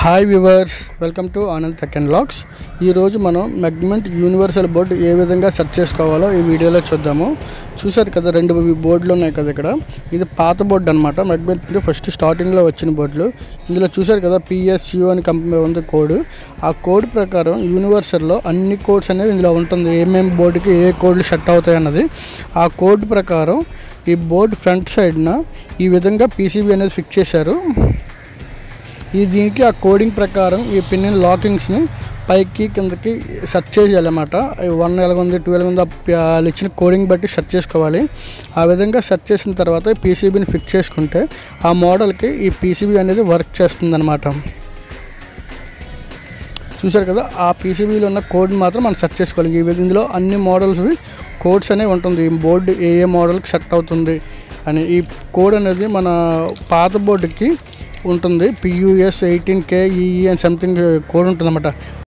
Hi viewers, welcome to Anand tech and vlogs. ఈరోజు మనం మెగ్మెంట్ universal board ఏ విధంగా సెర్చ్ చేసుకోవాలో ఈ వీడియోలో చూద్దాము. చూసారు కదా, రెండు బోర్డులు ఉన్నాయి కదా. ఇక్కడ ఇది పాత బోర్డు అనమాట. మెగ్మెంట్ ఫస్ట్ స్టార్టింగ్లో వచ్చిన బోర్డులు. ఇందులో చూసారు కదా, PSU అని కంపెనీ ఉంది కోడ్. ఆ కోడ్ ప్రకారం యూనివర్సల్లో అన్ని కోడ్స్ అనేవి ఇందులో ఉంటుంది. ఏమేమి బోర్డుకి ఏ కోడ్లు సెట్ అవుతాయి అన్నది. ఆ కోడ్ ప్రకారం ఈ బోర్డు ఫ్రంట్ సైడ్న ఈ విధంగా PCB అనేది ఫిక్స్ చేశారు. దీనికి ఆ కోడింగ్ ప్రకారం ఈ పిన్ లాకింగ్స్ని పైకి కిందకి సెట్ చేయాలన్నమాట. 1 ఎలాగుంది, 2 ఎలాగుంది, వాళ్ళు ఇచ్చిన కోడింగ్ బట్టి సెట్ చేసుకోవాలి. ఆ విధంగా సెట్ చేసిన తర్వాత PCBని ఫిక్స్ చేసుకుంటే ఆ మోడల్కి ఈ PCB అనేది వర్క్ చేస్తుంది అన్నమాట. చూసారు కదా, ఆ PCBలో ఉన్న కోడ్ మాత్రం మనం సెట్ చేసుకోవాలి. ఇందులో అన్ని మోడల్స్వి కోడ్స్ అనేవి ఉంటుంది. ఈ బోర్డు ఏ మోడల్కి సెట్ అవుతుంది అని. ఈ కోడ్ అనేది మన పాత బోర్డుకి ఉంటుంది. PUS 18KEE అని సంథింగ్ కోడ్ ఉంటుంది అన్నమాట.